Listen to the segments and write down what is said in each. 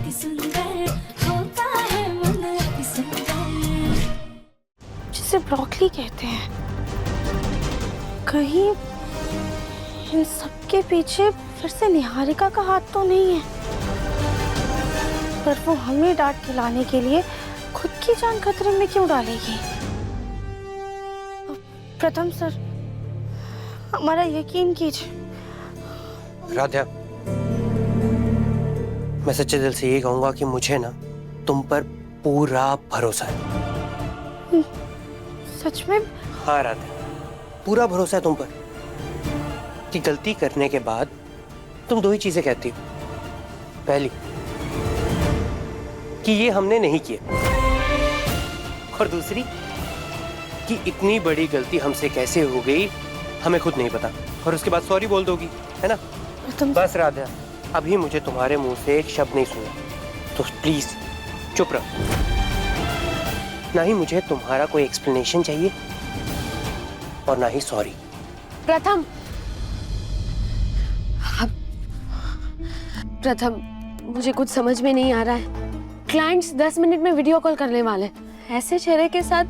अति सुंदर होता है मन अति सुंदर, जिसे ब्रोकली कहते हैं। कहीं इन सबके पीछे फिर से निहारिका का हाथ तो नहीं है, पर वो हमें डांट खिलाने के लिए खुद की जान खतरे में क्यों डालेगी? प्रथम सर, हमारा यकीन कीजिए। राधा, मैं सच्चे दिल से यही कहूंगा कि मुझे ना तुम पर पूरा भरोसा है। सच में? हाँ राधा, पूरा भरोसा है तुम पर कि गलती करने के बाद तुम दो ही चीजें कहती हो। पहली कि ये हमने नहीं किया, और दूसरी कि इतनी बड़ी गलती हमसे कैसे हो गई हमें खुद नहीं पता, और उसके बाद सॉरी बोल दोगी, है ना? बस राधा, अभी मुझे तुम्हारे मुंह से एक शब्द नहीं सुना, तो प्लीज चुप रहो। ना ही मुझे तुम्हारा कोई एक्सप्लेनेशन चाहिए और ना ही सॉरी। प्रथम, मुझे कुछ समझ में नहीं आ रहा है। क्लाइंट्स 10 मिनट में वीडियो कॉल करने वाले, ऐसे चेहरे के साथ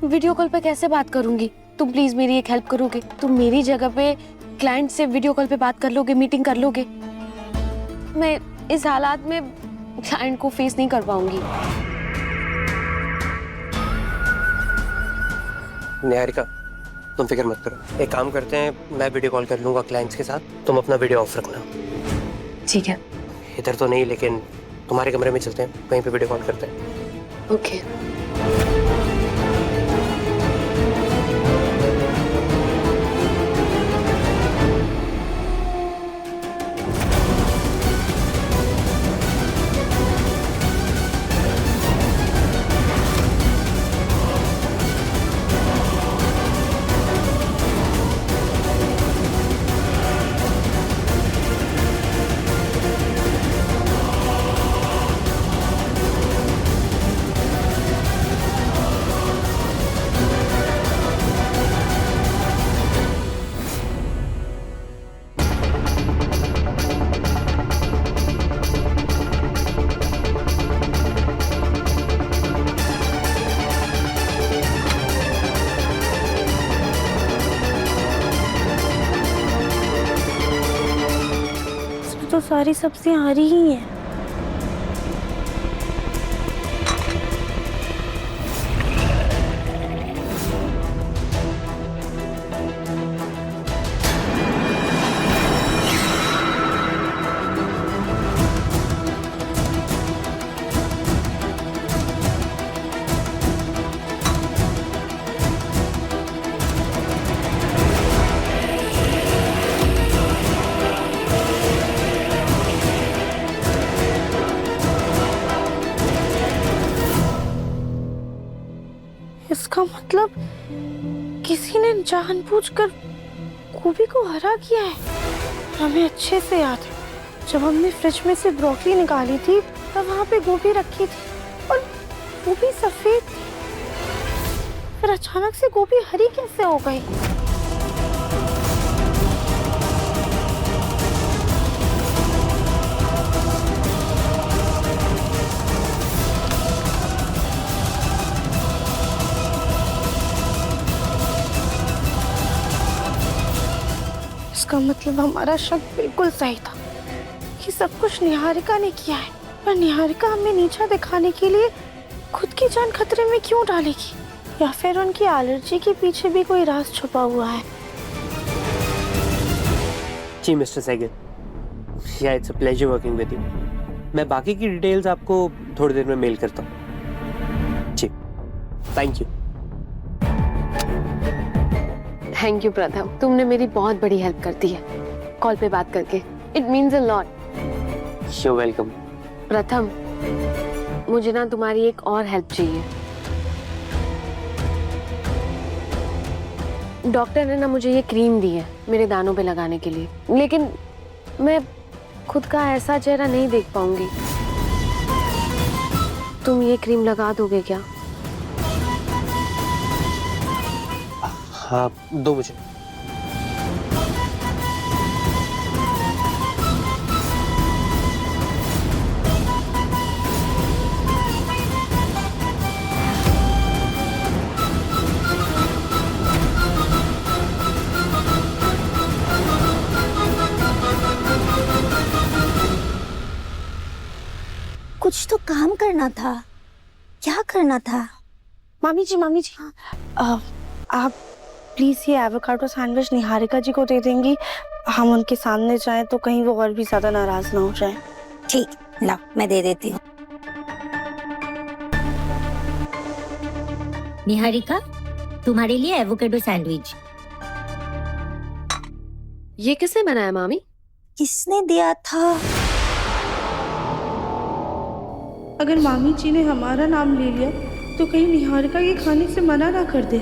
वीडियो कॉल पे कैसे बात करूंगी? तुम प्लीज मेरी एक हेल्प करोगे? तुम मेरी जगह पे क्लाइंट से वीडियो कॉल पे बात कर लोगे, मीटिंग कर लोगे? मैं इस हालात में क्लाइंट को फेस नहीं कर पाऊंगी। निहारिका, तुम फिक्र मत करो, एक काम करते हैं, मैं वीडियो कॉल कर लूंगा क्लाइंट्स के साथ, तुम अपना वीडियो ऑफ रखना। ठीक है। इधर तो नहीं, लेकिन तुम्हारे कमरे में चलते हैं, कहीं पे वीडियो कॉल करते हैं। ओके। तो सारी सब्जियां हरी ही हैं। इसका मतलब किसी ने जानबूझकर गोभी को हरा किया है। हमें अच्छे से याद है, जब हमने फ्रिज में से ब्रोकली निकाली थी तब वहां पे गोभी रखी थी और वो भी सफेद थी। फिर अचानक से गोभी हरी कैसे हो गई? इसका मतलब हमारा शक बिल्कुल सही था कि सब कुछ निहारिका ने किया है, पर निहारिका हमें नीचा दिखाने के लिए खुद की जान खतरे में क्यों डालेगी? या फिर उनकी एलर्जी के पीछे भी कोई राज छुपा हुआ है? जी मिस्टर सैगल, या it's a pleasure working with you. मैं बाकी की डिटेल्स आपको थोड़ी देर में मेल करता हूँ। जी, थैंक यू। थैंक यू प्रथम, तुमने मेरी बहुत बड़ी हेल्प कर दी है कॉल पे बात करके। It means a lot. You welcome. प्रथम, मुझे ना तुम्हारी एक और हेल्प चाहिए। डॉक्टर ने ना मुझे ये क्रीम दी है मेरे दानों पे लगाने के लिए, लेकिन मैं खुद का ऐसा चेहरा नहीं देख पाऊंगी। तुम ये क्रीम लगा दोगे क्या? हाँ, दो मुझे। कुछ तो काम करना था। क्या करना था? मामी जी आप प्लीज ये एवोकाडो सैंडविच निहारिका जी को दे देंगी। हम उनके सामने जाएं तो कहीं वो और भी ज्यादा नाराज ना हो जाए। ठीक, ला मैं दे देती हूँ। निहारिका, तुम्हारे लिए एवोकाडो सैंडविच। ये किसने बनाया मामी? किसने दिया था? अगर मामी जी ने हमारा नाम ले लिया तो कहीं निहारिका के खाने से मना ना कर दे।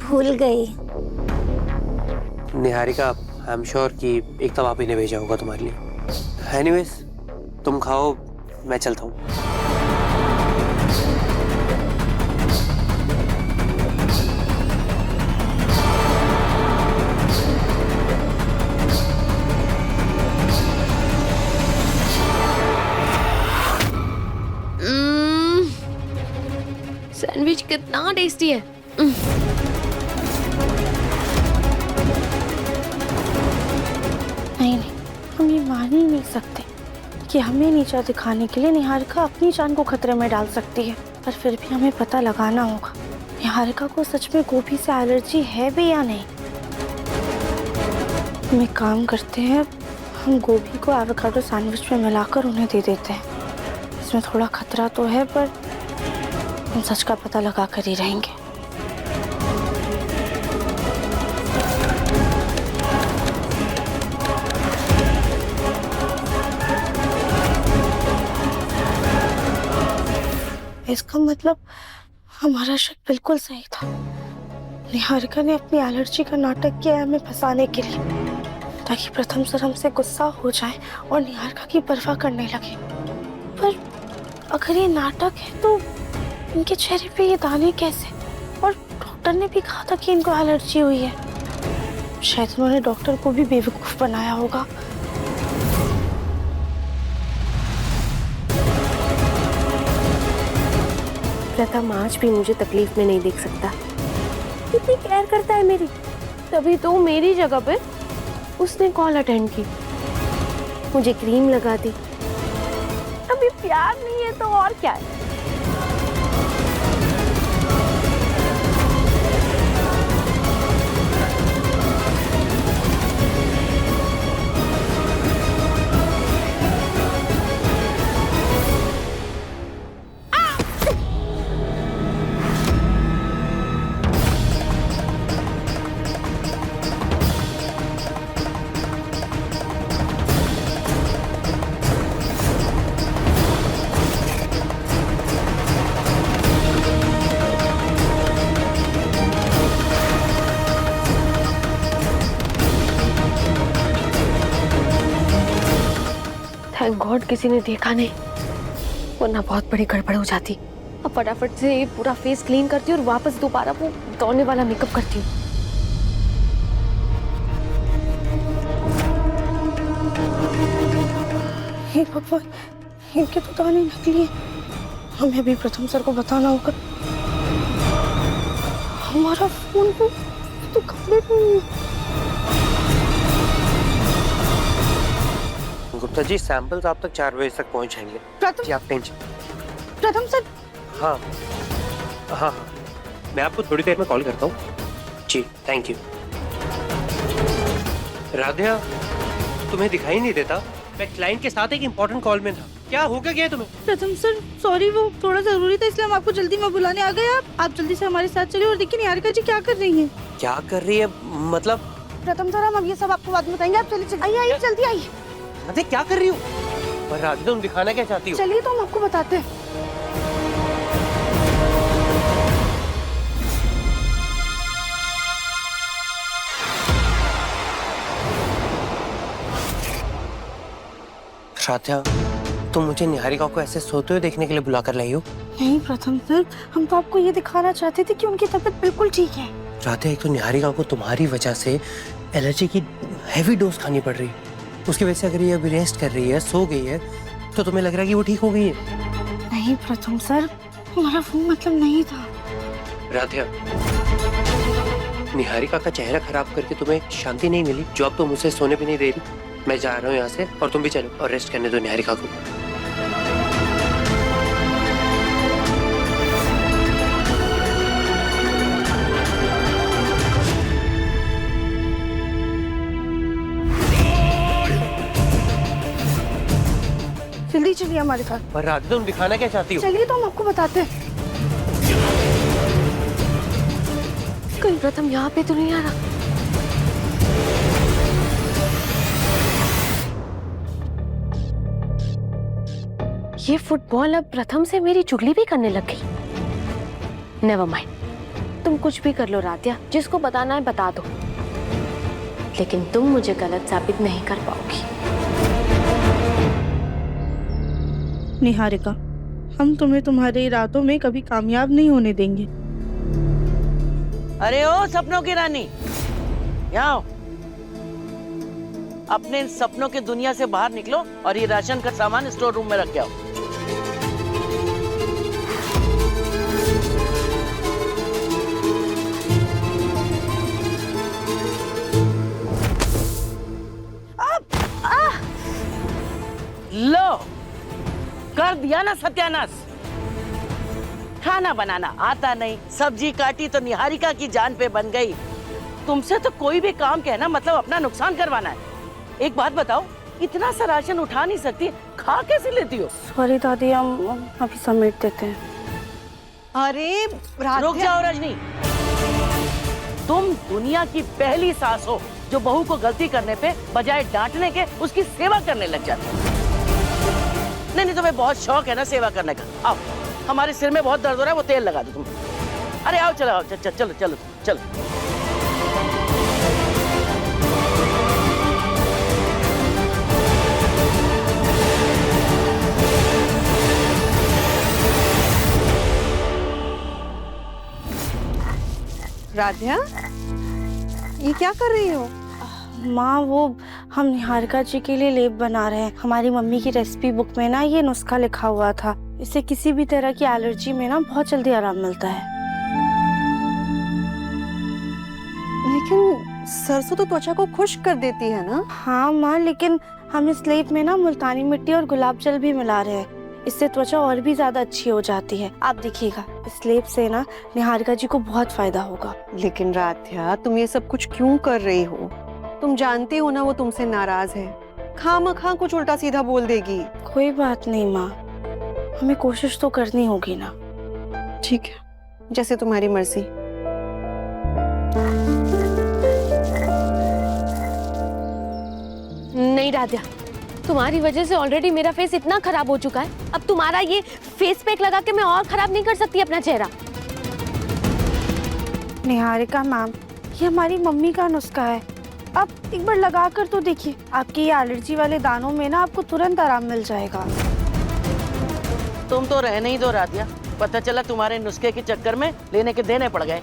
भूल गई। निहारिका, आई एम श्योर कि एक तो आप ही ने भेजा होगा तुम्हारे लिए। एनीवेज, तुम खाओ, मैं चलता हूँ। सैंडविच कितना टेस्टी है। नहीं, हम ये मान ही नहीं सकते कि हमें नीचा दिखाने के लिए निहारिका अपनी जान को खतरे में डाल सकती है। पर फिर भी हमें पता लगाना होगा निहारिका को सच में गोभी से एलर्जी है भी या नहीं। हम एक काम करते हैं, हम गोभी को एवोकाडो सैंडविच में मिलाकर उन्हें दे देते हैं। इसमें थोड़ा खतरा तो है पर हम सच का पता लगा कर ही रहेंगे। इसका मतलब हमारा शक बिल्कुल सही था। निहारिका ने अपनी एलर्जी का नाटक किया हमें फंसाने के लिए, ताकि प्रथम सर हमसे गुस्सा हो जाए और निहारिका की परवाह करने लगे। पर अगर ये नाटक है तो इनके चेहरे पे ये दाने कैसे? और डॉक्टर ने भी कहा था कि इनको एलर्जी हुई है। शायद उन्होंने डॉक्टर को भी बेवकूफ बनाया होगा। प्रथम आज भी मुझे तकलीफ में नहीं देख सकता। कितनी केयर करता है मेरी, तभी तो मेरी जगह पे उसने कॉल अटेंड की, मुझे क्रीम लगा दी। अभी प्यार नहीं है तो और क्या है? थैंक गॉड किसी ने देखा नहीं, वरना बहुत बड़ी गड़बड़ हो जाती। अब फटाफट से पूरा फेस क्लीन करती हूँ और वापस दोबारा वो दौड़ने वाला मेकअप करती हूँ। हे भगवान, इनके तो दाने नकली हैं। हमें भी प्रथम सर को बताना होगा। हमारा फोन तो कंप्लीट नहीं है। गुप्ता जी, सैंपल्स आप तक 4 बजे तक पहुंच जाएंगे। जी आप टेंशन। प्रथम सर। हाँ हाँ, मैं आपको थोड़ी देर में कॉल करता हूँ। जी थैंक यू। राधिया, तुम्हें दिखाई नहीं देता? मैं क्लाइंट के साथ एक इम्पोर्टेंट कॉल में था। क्या होगा क्या तुम्हें? प्रथम सर सॉरी, वो थोड़ा जरूरी था इसलिए हम आपको जल्दी में बुलाने आ गए। आप जल्दी से हमारे साथ चलिए और देखिए निहारिका जी क्या कर रही हैं। क्या कर रही है मतलब? प्रथम सर, हम अब ये सब आपको बाद में बताएंगे। आप चलिए आइए जल्दी आइए। राधे क्या कर रही हो? पर राधे, तुम दिखाना क्या चाहती हो? चलिए तो हम आपको बताते हैं। राधिया, तुम मुझे निहारिका को ऐसे सोते हुए देखने के लिए बुला कर लाई हो? नहीं प्रथम सर, हम तो आपको ये दिखाना चाहते थे कि उनकी तबीयत बिल्कुल ठीक है। राधिया, एक तो निहारिका को तुम्हारी वजह से एलर्जी की हैवी डोज खानी पड़ रही है। उसकी वजह से अगर ये अभी रेस्ट कर रही है, सो गई है, तो तुम्हें लग रहा है कि वो ठीक हो गई है? नहीं प्रथम सर, हमारा वो मतलब नहीं था। राधिया, निहारिका का चेहरा खराब करके तुम्हें शांति नहीं मिली जो अब तुम उसे सोने भी नहीं दे रही? मैं जा रहा हूँ यहाँ से और तुम भी चलो और रेस्ट करने दो निहारिका को। जल्दी चलिए हमारे साथ। पर राधिका तुम दिखाना क्या चाहती हो? चलिए तो हम आपको बताते हैं। कहीं प्रथम यहाँ पे तो नहीं आ रहा? ये फुटबॉल अब प्रथम से मेरी चुगली भी करने लग गई। नेवर माइंड, तुम कुछ भी कर लो राध्या, जिसको बताना है बता दो, लेकिन तुम मुझे गलत साबित नहीं कर पाओगी। निहारिका, हम तुम्हें तुम्हारे इरादों में कभी कामयाब नहीं होने देंगे। अरे ओ सपनों की रानी, यहाँ आओ। अपने इन सपनों की दुनिया से बाहर निकलो और ये राशन का सामान स्टोर रूम में रख के आओ। लो, कर दिया ना सत्यानाश। खाना बनाना आता नहीं, सब्जी काटी तो निहारिका की जान पे बन गई। तुमसे तो कोई भी काम कहना मतलब अपना नुकसान करवाना है। एक बात बताओ, इतना सा राशन उठा नहीं सकती, खा कैसे लेती हो? सॉरी दादी, हम अभी समेट देते हैं। अरे रुक जाओ रजनी, तुम दुनिया की पहली सास हो जो बहू को गलती करने पे बजाय डांटने के उसकी सेवा करने लग जाती है। नहीं, तुम्हें बहुत शौक है ना सेवा करने का। आओ, हमारे सिर में बहुत दर्द हो रहा है, वो तेल लगा दो तुम। अरे आओ, चलो चलो चलो चलो चलो। राध्या, ये क्या कर रही हो? माँ, वो हम निहारिका जी के लिए लेप बना रहे हैं। हमारी मम्मी की रेसिपी बुक में ना ये नुस्खा लिखा हुआ था। इससे किसी भी तरह की एलर्जी में ना बहुत जल्दी आराम मिलता है। लेकिन सरसों तो त्वचा को खुश्क कर देती है ना? हाँ माँ, लेकिन हम इस लेप में ना मुल्तानी मिट्टी और गुलाब जल भी मिला रहे हैं। इससे त्वचा और भी ज्यादा अच्छी हो जाती है। आप देखिएगा, इस लेप से ना निहारिका जी को बहुत फायदा होगा। लेकिन राध्या, तुम ये सब कुछ क्यों कर रही हो? तुम जानती हो ना वो तुमसे नाराज है, खामखा कुछ उल्टा सीधा बोल देगी। कोई बात नहीं माँ, हमें कोशिश तो करनी होगी ना। ठीक है, जैसे तुम्हारी मर्जी। नहीं राध्या, तुम्हारी वजह से ऑलरेडी मेरा फेस इतना खराब हो चुका है। अब तुम्हारा ये फेस पैक लगा के मैं और खराब नहीं कर सकती अपना चेहरा। निहारिका मैम, ये हमारी मम्मी का नुस्खा है। आप एक बार लगा कर तो देखिए, आपके ये एलर्जी वाले दानों में ना आपको तुरंत आराम मिल जाएगा। तुम तो रहने ही दो राधिया, पता चला तुम्हारे नुस्खे के चक्कर में लेने के देने पड़ गए।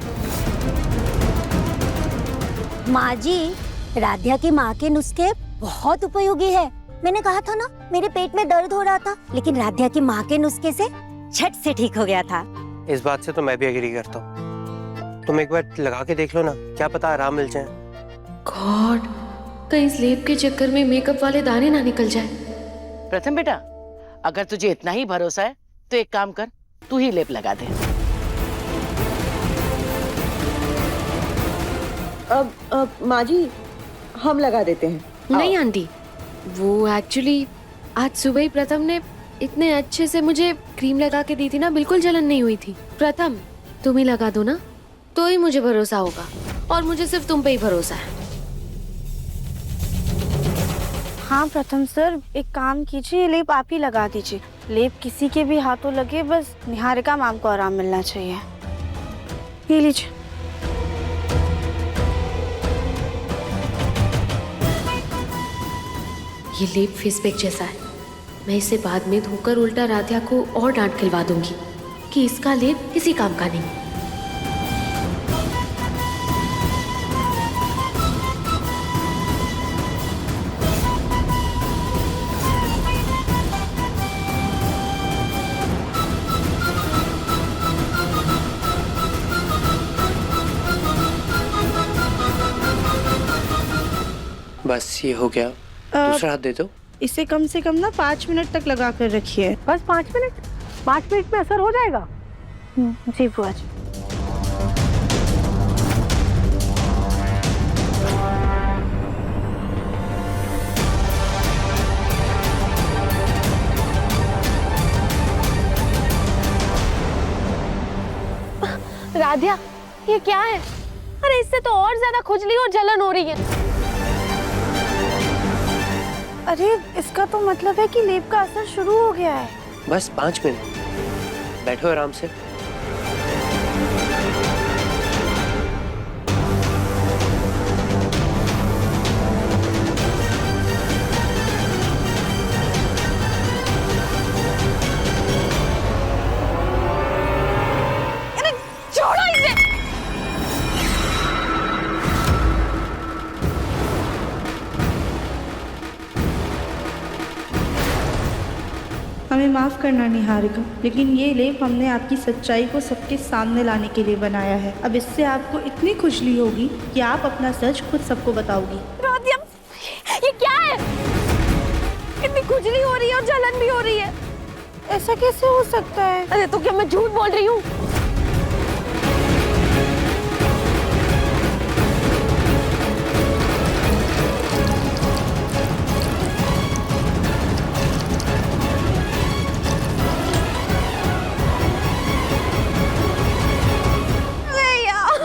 माँ जी, राधिया की माँ के नुस्खे बहुत उपयोगी है। मैंने कहा था ना, मेरे पेट में दर्द हो रहा था, लेकिन राधिया की माँ के नुस्खे से झट से ठीक हो गया था। इस बात से तो मैं भी एग्री करता हूँ। तुम एक बार लगा के देख लो ना, क्या पता आराम मिल जाए। गॉड, कहीं इस लेप के चक्कर में मेकअप वाले दाने ना निकल जाए। प्रथम बेटा, अगर तुझे इतना ही भरोसा है तो एक काम कर, तू ही लेप लगा दे। अब माँ जी, हम लगा देते हैं। नहीं आंटी, वो एक्चुअली आज सुबह ही प्रथम ने इतने अच्छे से मुझे क्रीम लगा के दी थी ना, बिल्कुल जलन नहीं हुई थी। प्रथम, तुम ही लगा दो ना, तो ही मुझे भरोसा होगा, और मुझे सिर्फ तुम पे ही भरोसा है। हाँ प्रथम सर, एक काम कीजिए, लेप आप ही लगा दीजिए। लेप किसी के भी हाथों लगे, बस निहारिका मैम को आराम मिलना चाहिए। ये लीजिए। ये लेप फेस पैक जैसा है, मैं इसे बाद में धोकर उल्टा राधिया को और डांट खिलवा दूंगी कि इसका लेप किसी काम का नहीं। बस ये हो गया, दूसरा हाथ दे दो। इसे कम से कम ना 5 मिनट तक लगा कर रखिए। बस 5 मिनट? 5 मिनट में असर हो जाएगा? जी बुआ जी। राधिया, ये क्या है? अरे इससे तो और ज्यादा खुजली और जलन हो रही है। अरे इसका तो मतलब है कि लेप का असर शुरू हो गया है। बस 5 मिनट, बैठो आराम से। छोड़ो इसे। हमें माफ करना निहारिका, लेकिन ये लेप हमने आपकी सच्चाई को सबके सामने लाने के लिए बनाया है। अब इससे आपको इतनी खुशली होगी कि आप अपना सच खुद सबको बताओगी। राधिया, ये क्या है? कितनी खुजली हो रही है और जलन भी हो रही है। ऐसा कैसे हो सकता है? अरे तो क्या मैं झूठ बोल रही हूँ?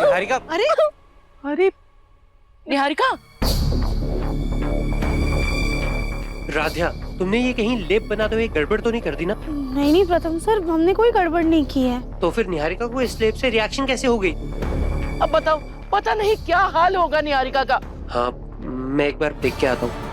निहारिका, अरे निहारिका, राधिया, तुमने ये कहीं लेप बनाते हुए गड़बड़ तो नहीं कर दी ना? नहीं प्रथम सर, हमने कोई गड़बड़ नहीं की है। तो फिर निहारिका को इस लेप से रिएक्शन कैसे हो गई? अब बताओ, पता नहीं क्या हाल होगा निहारिका का। हाँ, मैं एक बार देख के आता हूँ।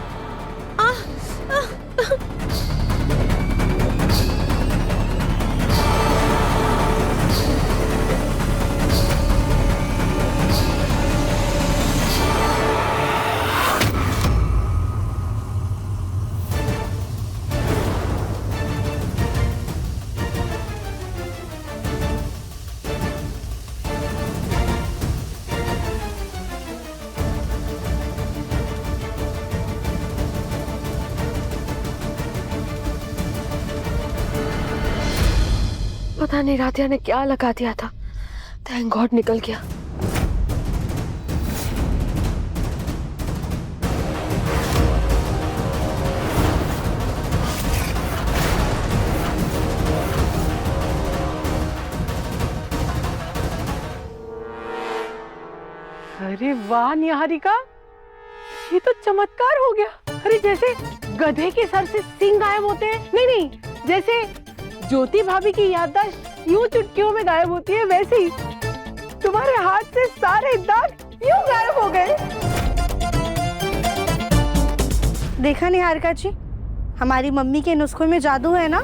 पता नहीं राधिया ने क्या लगा दिया था। थैंक गॉड निकल गया। अरे वाह निहारिका, ये तो चमत्कार हो गया। अरे जैसे गधे के सर से सींग गायब होते हैं, नहीं, जैसे ज्योति भाभी की याददाश्त यूं चुटकियों में गायब होती है, वैसे ही तुम्हारे हाथ से सारे दाग यूं गायब हो गए। देखा निहारिका जी, हमारी मम्मी के नुस्खों में जादू है ना।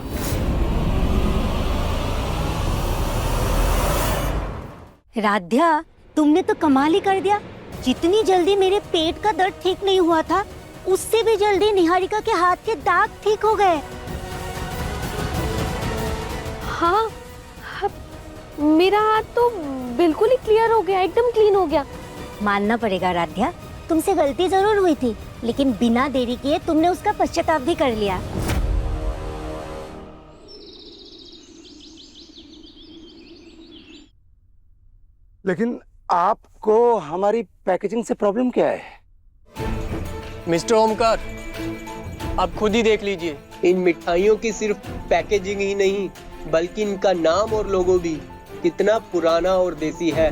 राध्या, तुमने तो कमाल ही कर दिया। जितनी जल्दी मेरे पेट का दर्द ठीक नहीं हुआ था, उससे भी जल्दी निहारिका के हाथ के दाग ठीक हो गए। हाँ, मेरा हाथ तो बिल्कुल ही क्लियर हो गया, एकदम क्लीन हो गया। मानना पड़ेगा राध्या, तुमसे गलती जरूर हुई थी, लेकिन बिना देरी किए तुमने उसका पश्चाताप भी कर लिया। लेकिन आपको हमारी पैकेजिंग से प्रॉब्लम क्या है? मिस्टर ओमकार, आप खुद ही देख लीजिए। इन मिठाइयों की सिर्फ पैकेजिंग ही नहीं, बल्कि इनका नाम और लोगो भी कितना पुराना और देसी है।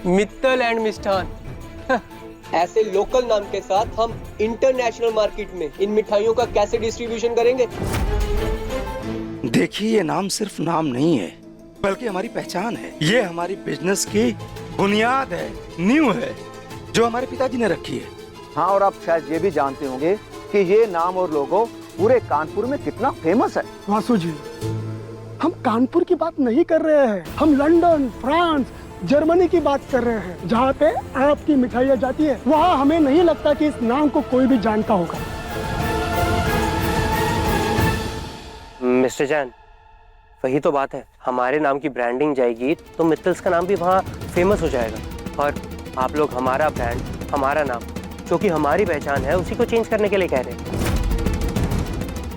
मित्तल एंड मिष्ठान। ऐसे लोकल नाम के साथ हम इंटरनेशनल मार्केट में इन मिठाइयों का कैसे डिस्ट्रीब्यूशन करेंगे? देखिए, ये नाम सिर्फ नाम नहीं है, बल्कि हमारी पहचान है। ये हमारी बिजनेस की बुनियाद है, नींव है, जो हमारे पिताजी ने रखी है। हाँ, और आप शायद ये भी जानते होंगे कि ये नाम और लोगो पूरे कानपुर में कितना फेमस है। वासु जी, हम कानपुर की बात नहीं कर रहे हैं, हम लंदन, फ्रांस, जर्मनी की बात कर रहे हैं। जहाँ पे आपकी मिठाइयाँ जाती है, वहाँ हमें नहीं लगता कि इस नाम को कोई भी जानता होगा। मिस्टर जैन, वही तो बात है। हमारे नाम की ब्रांडिंग जाएगी तो मित्तल्स का नाम भी वहाँ फेमस हो जाएगा, और आप लोग हमारा ब्रांड, हमारा नाम जो कि हमारी पहचान है उसी को चेंज करने के लिए कह रहे हैं।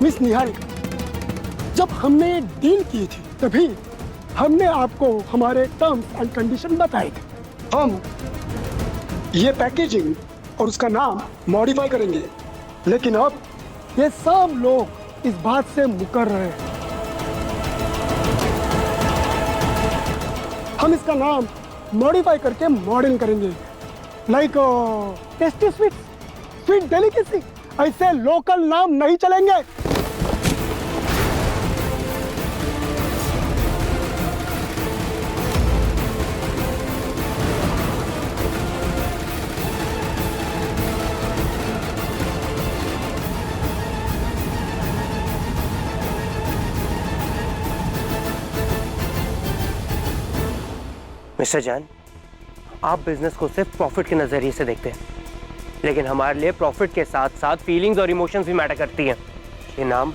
मिस निहारिका, जब हमने डील की थी तभी हमने आपको हमारे टर्म्स एंड कंडीशन बताए थे। हम ये पैकेजिंग और उसका नाम मॉडिफाई करेंगे, लेकिन अब ये सब लोग इस बात से मुकर रहे हैं। हम इसका नाम मॉडिफाई करके मॉडर्न करेंगे, like tasty sweet, sweet delicacy. ऐसे लोकल नाम नहीं चलेंगे। मिस्टर जैन, आप बिजनेस को सिर्फ प्रॉफिट के नजरिए से देखते हैं, लेकिन हमारे लिए प्रॉफिट के साथ साथ फीलिंग्स और इमोशंस भी मैटर करती हैं। ये नाम,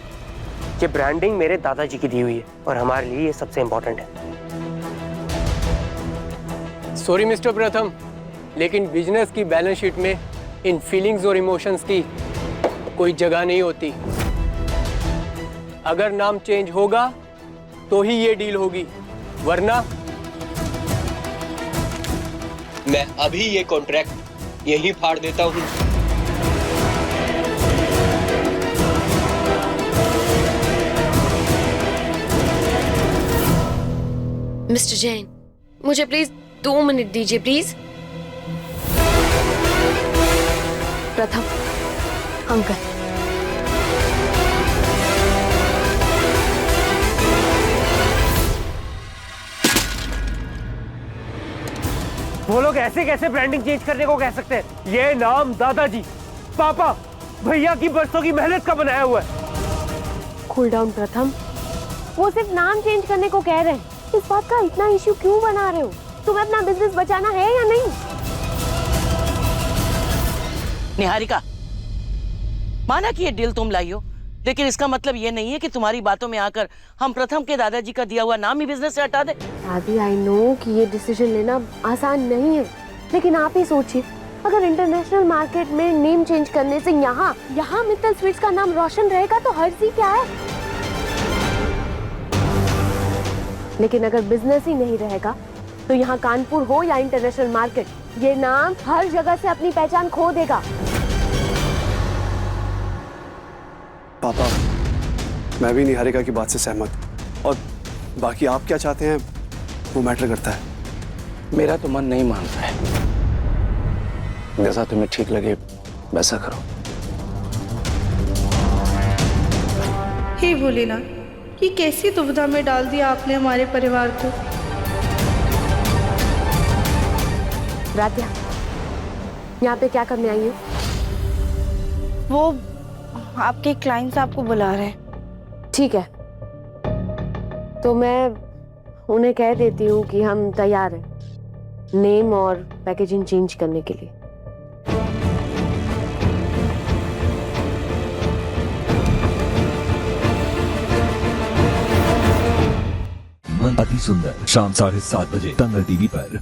ये ब्रांडिंग मेरे दादाजी की दी हुई है और हमारे लिए ये सबसे इंपॉर्टेंट है। सॉरी मिस्टर प्रथम, लेकिन बिजनेस की बैलेंस शीट में इन फीलिंग्स और इमोशंस की कोई जगह नहीं होती। अगर नाम चेंज होगा तो ही ये डील होगी, वरना मैं अभी ये कॉन्ट्रैक्ट यहीं फाड़ देता हूँ। मिस्टर जैन, मुझे प्लीज 2 मिनट दीजिए प्लीज। प्रथम, अंकल, वो लोग ऐसे कैसे ब्रांडिंग चेंज करने को कह सकते हैं? ये नाम दादाजी, पापा, भैया की बरसों की मेहनत का बनाया हुआ है। कूल डाउन प्रथम, वो सिर्फ नाम चेंज करने को कह रहे हैं। इस बात का इतना इश्यू क्यों बना रहे हो? तुम्हें अपना बिजनेस बचाना है या नहीं? निहारिका, माना कि ये डील तुम लाई हो, लेकिन इसका मतलब ये नहीं है कि तुम्हारी बातों में आकर हम प्रथम के दादाजी का दिया हुआ नाम ही बिजनेस से हटा दे। दादी, आई नो कि ये डिसीजन लेना आसान नहीं है, लेकिन आप ही सोचिए, अगर इंटरनेशनल मार्केट में नेम चेंज करने से यहाँ मित्तल स्वीट्स का नाम रोशन रहेगा तो हर्जी क्या है? लेकिन अगर बिजनेस ही नहीं रहेगा तो यहाँ कानपुर हो या इंटरनेशनल मार्केट, ये नाम हर जगह से अपनी पहचान खो देगा। पापा, मैं भी निहारिका की बात से सहमत हूँ, और बाकी आप क्या चाहते हैं वो मैटर करता है। मेरा तो मन नहीं मान रहा है। जैसा तुम्हें ठीक लगे वैसा करो। हे भोलेनाथ, ये कैसी दुविधा में डाल दिया आपने हमारे परिवार को। राध्या, यहाँ पे क्या करने आई हो? वो आपके क्लाइंट्स आपको बुला रहे हैं। ठीक है, तो मैं उन्हें कह देती हूँ कि हम तैयार हैं नेम और पैकेजिंग चेंज करने के लिए। अति सुंदर, शाम 7:30 बजे दंगल टीवी पर।